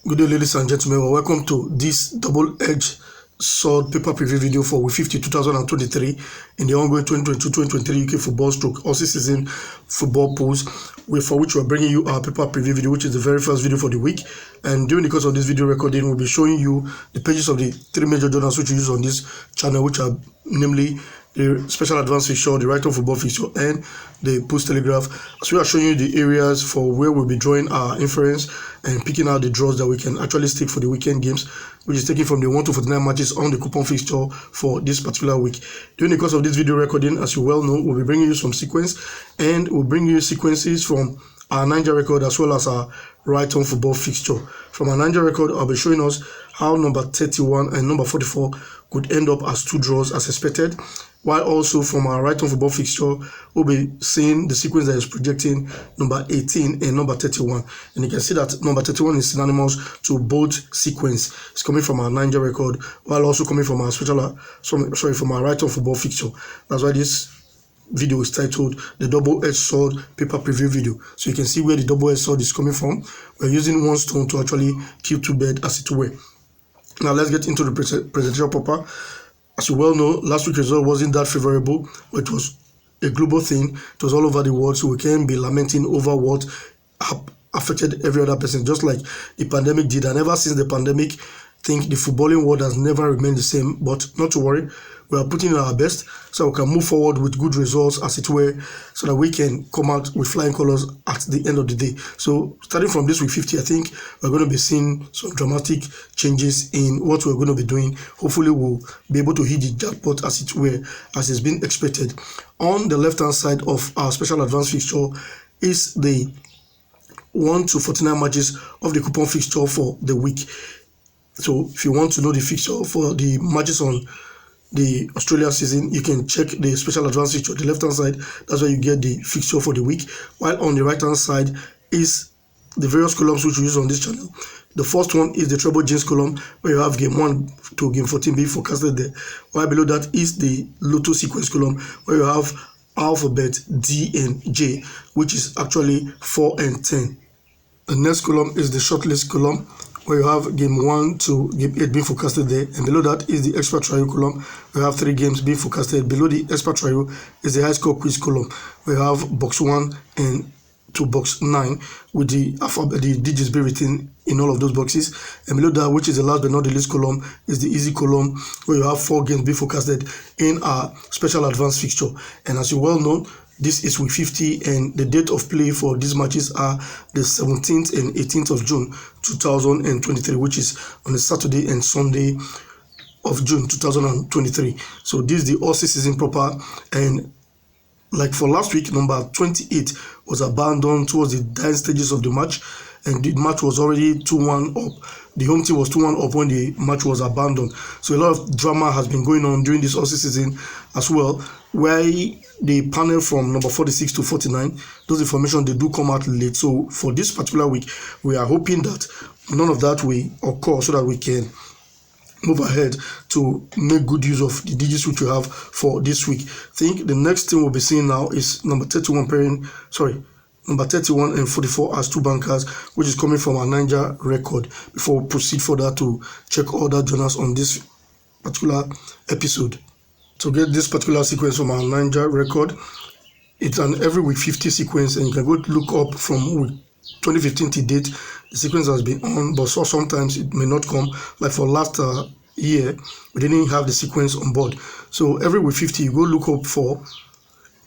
Good day, ladies and gentlemen. Well, welcome to this double-edged sword paper preview video for Week 50 2023 in the ongoing 2022-2023 UK football stroke all-season football polls, for which we're bringing you our paper preview video, which is the very first video for the week. And during the course of this video recording, we'll be showing you the pages of the three major journals which we use on this channel, which are namely the Special Advanced Fixture, the Right On Football Fixture, and the Post Telegraph. So we are showing you the areas for where we'll be drawing our inference and picking out the draws that we can actually stick for the weekend games, which is taken from the 1 to 49 matches on the coupon fixture for this particular week. During the course of this video recording, as you well know, we'll be bringing you some sequence, and we'll bring you sequences from our Niger record as well as our Right On Football Fixture. From our Niger record, I'll be showing us how number 31 and number 44 could end up as two draws as expected, while also from our Right On Football Fixture, we'll be seeing the sequence that is projecting number 18 and number 31. And you can see that number 31 is synonymous to both sequence. It's coming from our Niger record, while also coming from our from our Right On Football Fixture. That's why this video is titled the double-edged sword paper preview video. So you can see where the double-edged sword is coming from. We're using one stone to actually kill two birds, as it were. Now let's get into the presentation proper. As you well know, last week's result wasn't that favorable, but it was a global thing. It was all over the world, so we can't be lamenting over what affected every other person, just like the pandemic did. And ever since the pandemic, I think the footballing world has never remained the same. But not to worry, we are putting in our best so we can move forward with good results, as it were, so that we can come out with flying colors at the end of the day. So starting from this week 50, I think we're going to be seeing some dramatic changes in what we're going to be doing. Hopefully we'll be able to hit the jackpot, as it were, as it's been expected. On the left hand side of our Special Advanced Fixture is the 1 to 49 matches of the coupon fixture for the week. So if you want to know the fixture for the matches on the Australia season, you can check the Special Advanced Fixture. The left hand side, that's where you get the fixture for the week, while on the right hand side is the various columns which we use on this channel. The first one is the treble James column, where you have game 1 to game 14 being forecasted there, while below that is the Lotto sequence column, where you have alphabet D and J, which is actually 4 and 10. The next column is the shortlist column, where you have game 1 to game 8 being forecasted there, and below that is the extra trio column, where you have 3 games being forecasted. Below the extra trio is the high score quiz column, where you have box 1 and to box 9 with the alphabet, the digits being written in all of those boxes. And below that, which is the last but not the least column, is the easy column, where you have 4 games being forecasted in our Special Advanced Fixture. And as you well know, this is week 50, and the date of play for these matches are the 17th and 18th of June 2023, which is on a Saturday and Sunday of June 2023. So this is the all-season proper. And like for last week, number 28 was abandoned towards the dying stages of the match, and the match was already 2-1 up. The home team was 2-1 up when the match was abandoned. So a lot of drama has been going on during this all-season as well, where the panel from number 46 to 49, those information, they do come out late. So for this particular week, we are hoping that none of that will occur, so that we can move ahead to make good use of the digits which we have for this week. I think the next thing we'll be seeing now is number 31 number 31 and 44 as two bankers, which is coming from our Niger record, before we proceed further to check other journals on this particular episode. To get this particular sequence from our Niger record, it's an every week 50 sequence, and you can go look up from week 2015 to date. The sequence has been on, but so sometimes it may not come. Like for last year, we didn't have the sequence on board. So every week 50, you go look up for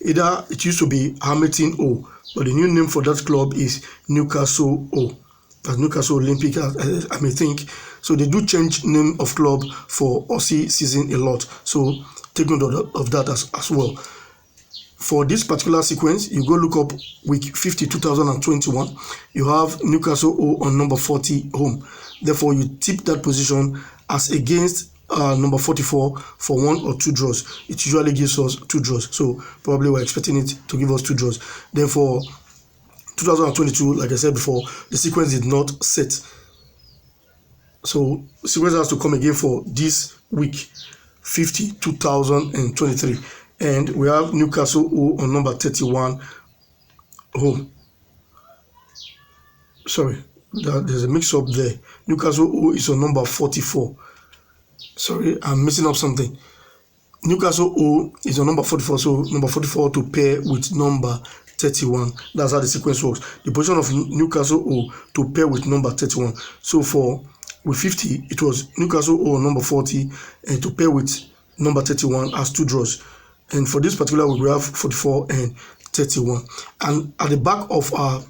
either, it used to be Hamilton O, but the new name for that club is Newcastle O. That's Newcastle Olympic, I may think. So they do change name of club for Aussie season a lot. So take note of that as well. For this particular sequence, you go look up week 50 2021. You have Newcastle O on number 40 home. Therefore, you tip that position as against number 44 for 1 or 2 draws. It usually gives us 2 draws. So probably we're expecting it to give us 2 draws. Then for 2022, like I said before, the sequence did not set. So the sequence has to come again for this week 50 2023. And we have Newcastle O on number 31 home. There's a mix-up there. Newcastle O is on number 44. Sorry, I'm messing up something. Newcastle O is on number 44, so number 44 to pair with number 31. That's how the sequence works. The position of Newcastle O to pair with number 31. So with 50, it was Newcastle O number 40 and to pair with number 31 as 2 draws. And for this particular week, we have 44 and 31. And at the back of our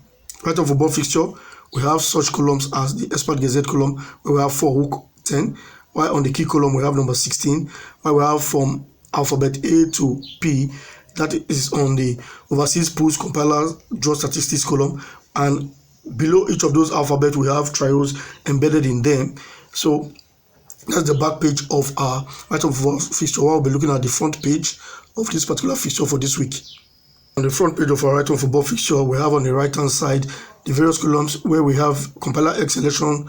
Right On Football fixture, we have such columns as the Expert Gazette column, where we have 4 hook 10. While on the key column, we have number 16. While we have from alphabet A to P, that is on the Overseas Pools Compiler Draw Statistics column. And below each of those alphabets, we have trials embedded in them. So that's the back page of our Right On Football fixture. We'll be looking at the front page of this particular fixture for this week. On the front page of our Right On Football fixture, we have on the right-hand side the various columns where we have Compiler X Selection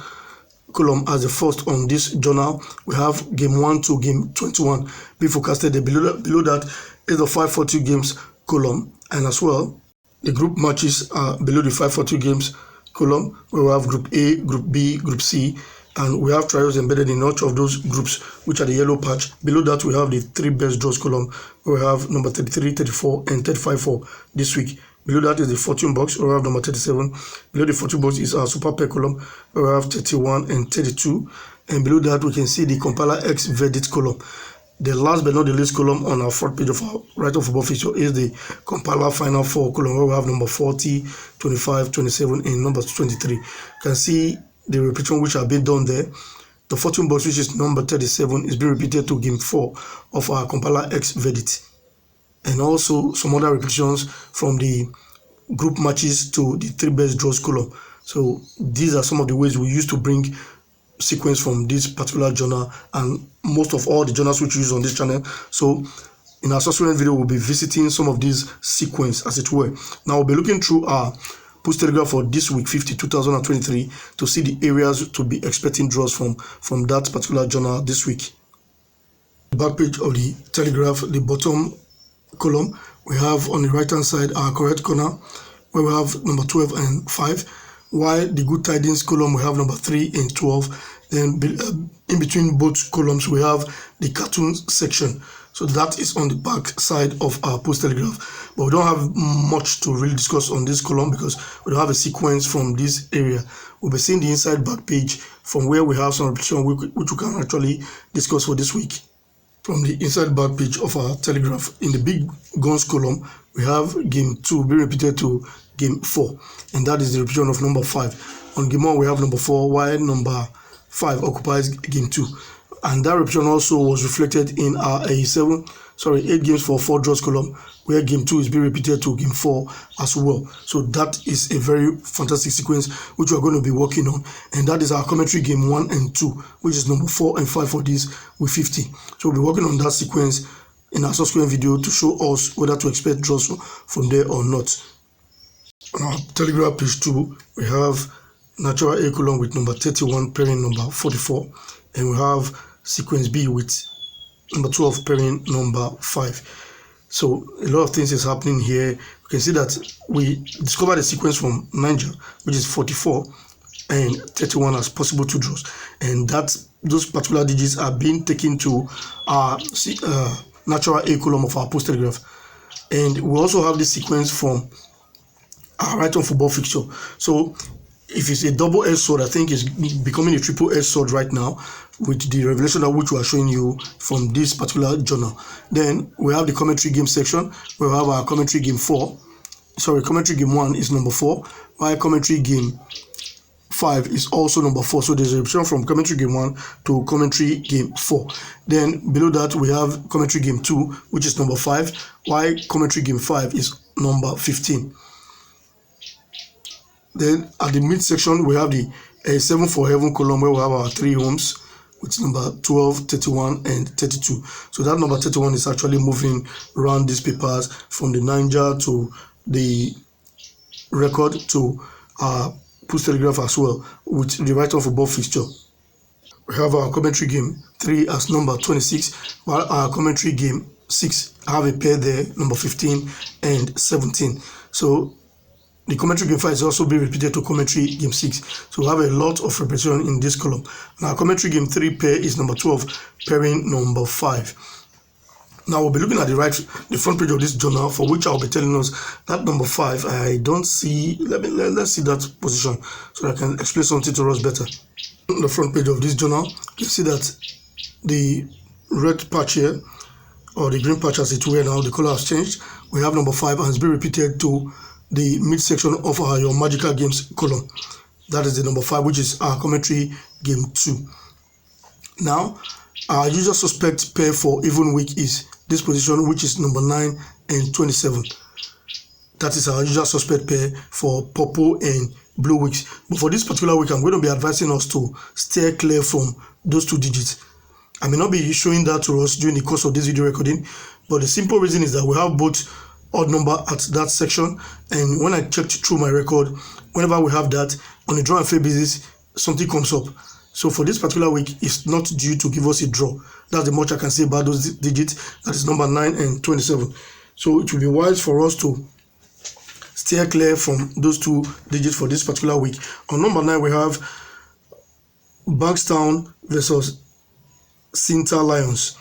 column as the first on this journal. We have game 1 to game 21 being forecasted. Below that is the 542 games column, and as well the group matches are below the 542 games column, where we have Group A, Group B, Group C, and we have trials embedded in each of those groups, which are the yellow patch. Below that, we have the 3 best draws column, where we have number 33, 34, and 35 for this week. Below that is the fortune box, where we have number 37. Below the fortune box is our super pair column, where we have 31 and 32. And below that, we can see the Compiler X verdict column. The last but not the least column on our front page of our Right On Football fixture is the Compiler Final 4 column, where we have number 40, 25, 27, and number 23. You can see the repetition which have been done there. The fortune box, which is number 37, is being repeated to game 4 of our Compiler X verdict. And also some other repetitions from the group matches to the 3 best draws column. So these are some of the ways we use to bring sequence from this particular journal and most of all the journals which we use on this channel. So in our subsequent video, we'll be visiting some of these sequence, as it were. Now we'll be looking through our Post Telegraph for this week 50 2023 to see the areas to be expecting draws from that particular journal this week. The back page of the Telegraph, the bottom column, we have on the right hand side our correct corner, where we have number 12 and 5, while the good tidings column we have number 3 and 12. Then in between both columns we have the cartoon section. So that is on the back side of our Post Telegraph, but we don't have much to really discuss on this column because we don't have a sequence from this area. We'll be seeing the inside back page from where we have some repetition which we can actually discuss for this week. From the inside back page of our Telegraph, in the big guns column, we have game 2 being repeated to game 4, and that is the repetition of number 5. On game 1, we have number 4, while number 5 occupies game 2. And that repetition also was reflected in our 8 games for 4 draws column, where game 2 is being repeated to game 4 as well. So that is a very fantastic sequence which we are going to be working on, and that is our commentary game 1 and 2, which is number 4 and 5 for this with 50. So we'll be working on that sequence in our subsequent video to show us whether to expect draws from there or not. On our Telegraph page 2, we have natural A column with number 31 pairing number 44, and we have sequence B with number 12 pairing number 5. So a lot of things is happening here. You can see that we discovered a sequence from Niger, which is 44 and 31 as possible 2 draws, and that those particular digits are being taken to our natural A column of our Post Telegraph. And we also have this sequence from our Right On Football fixture. So if it's a double-edged sword, I think it's becoming a triple-edged sword right now with the revelation of which we are showing you from this particular journal. Then we have the commentary game section, where we have our commentary game 4. Sorry, commentary game 1 is number 4, while commentary game 5 is also number 4. So there's a repetition from commentary game 1 to commentary game 4. Then below that we have commentary game 2, which is number 5, while commentary game 5 is number 15. Then at the midsection we have the 7 for Heaven column, where we have our 3 homes with number 12, 31, and 32. So that number 31 is actually moving around these papers from the Niger to the record to our Post Telegraph as well, with the Right On Football fixture. We have our commentary game 3 as number 26, while our commentary game 6 have a pair there, number 15 and 17. So the commentary game 5 is also being repeated to commentary game 6. So we have a lot of repetition in this column. Now commentary game 3 pair is number 12, pairing number 5. Now we'll be looking at the front page of this journal, for which I'll be telling us that number 5. I don't see. Let's see that position so that I can explain something to us better. On the front page of this journal, you see that the red patch here, or the green patch as it were now, the color has changed. We have number 5 and it's been repeated to the midsection of our Your Magical Games column. That is the number 5, which is our commentary game 2. Now, our usual suspect pair for even week is this position, which is number 9 and 27. That is our usual suspect pair for purple and blue weeks. But for this particular week, I'm going to be advising us to steer clear from those 2 digits. I may not be showing that to us during the course of this video recording, but the simple reason is that we have both odd number at that section, and when I checked through my record, whenever we have that on a draw and fail basis, something comes up. So for this particular week, it's not due to give us a draw. That's the much I can say about those digits. That is number 9 and 27. So it will be wise for us to steer clear from those 2 digits for this particular week. On number 9, we have Bankstown versus Cinta Lions.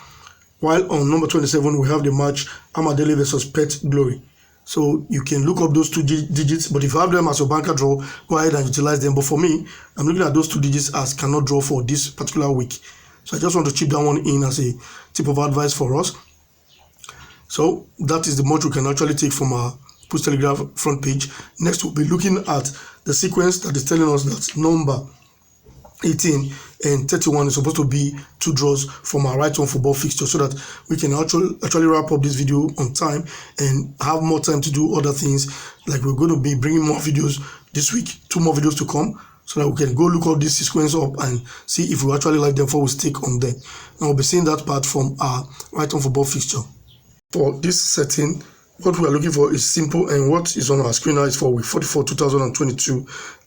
While on number 27, we have the match Amadele versus Pet Glory. So you can look up those 2 digits, but if you have them as your banker draw, go ahead and utilize them. But for me, I'm looking at those 2 digits as cannot draw for this particular week. So I just want to chip that one in as a tip of advice for us. So that is the much we can actually take from our Post Telegraph front page. Next, we'll be looking at the sequence that is telling us that number 18 and 31 is supposed to be 2 draws from our Right On Football Fixture, so that we can actually wrap up this video on time and have more time to do other things. Like we're going to be bringing more videos this week, 2 more videos to come, so that we can go look all this sequence up and see if we actually like them before we stick on them. Now we'll be seeing that part from our Right On Football Fixture. For this setting, what we are looking for is simple, and what is on our screen now is for week 44 2022,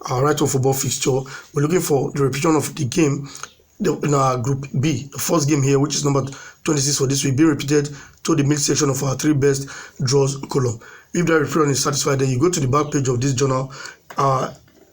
our Right On Football Fixture. We're looking for the repetition of the game in our group B, the first game here, which is number 26 for this week, being repeated to the midsection of our 3 best draws column. If that repetition is satisfied, then you go to the back page of this journal.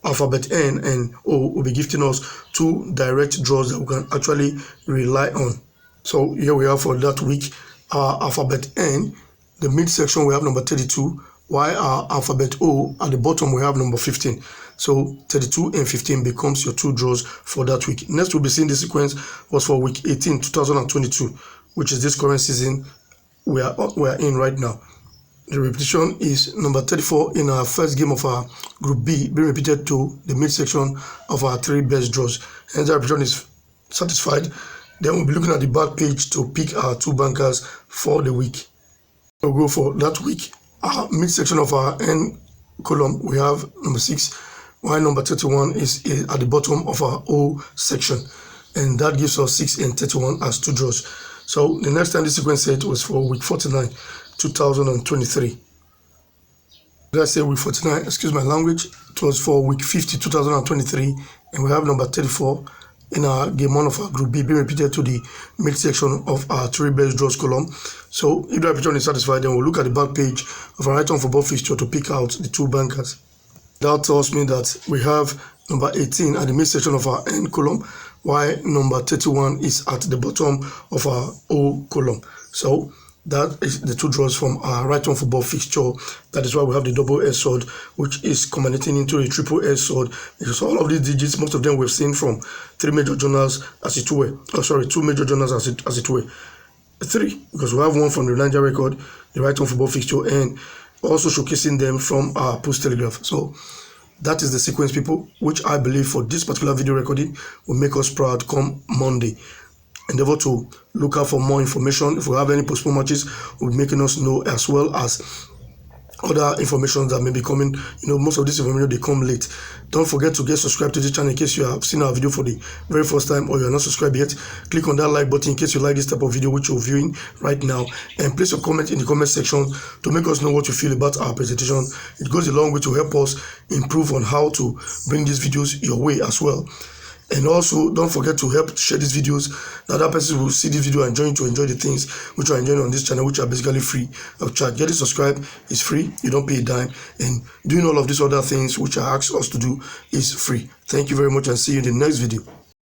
Alphabet N and O will be gifting us 2 direct draws that we can actually rely on. So here we are for that week. Our alphabet N, the midsection, we have number 32, while our alphabet O at the bottom we have number 15. So 32 and 15 becomes your 2 draws for that week. Next we'll be seeing the sequence was for week 18 2022, which is this current season we are in right now. The repetition is number 34 in our first game of our group B, being repeated to the midsection of our 3 best draws. And the repetition is satisfied. Then we'll be looking at the back page to pick our 2 bankers for the week. We'll go for that week. Our midsection of our N column, we have number 6, while number 31 is at the bottom of our O section. And that gives us 6 and 31 as 2 draws. So the next time this sequence set was for week 49, 2023. Did I say week 49? Excuse my language. It was for week 50, 2023. And we have number 34 in our game 1 of our group B, being repeated to the midsection of our 3 best draws column. So if the repetition is satisfied, then we'll look at the back page of our Right On Football Fixture to pick out the 2 bankers. That tells me that we have number 18 at the midsection of our N column, while number 31 is at the bottom of our O column. So that is the 2 draws from our Right On Football Fixture. That is why we have the double-edged sword, which is culminating into a triple-edged sword, because all of these digits, most of them we've seen from 3 major journals as it were. Oh, sorry, 2 major journals as it were. 3, because we have one from the Niger record, the Right On Football Fixture, and also showcasing them from our Post Telegraph. So that is the sequence, people, which I believe for this particular video recording will make us proud come Monday. Endeavor to look out for more information. If we have any postponed matches, we'll be making us know, as well as other information that may be coming. Most of this information, they come late. Don't forget to get subscribed to this channel in case you have seen our video for the very first time, or you're not subscribed yet. Click on that like button in case you like this type of video which you're viewing right now, and place your comment in the comment section to make us know what you feel about our presentation. It goes a long way to help us improve on how to bring these videos your way as well. And also, don't forget to help share these videos. The other person will see this video and join to enjoy the things which are enjoying on this channel, which are basically free of charge. Getting subscribed is free. You don't pay a dime. And doing all of these other things which I ask us to do is free. Thank you very much and see you in the next video.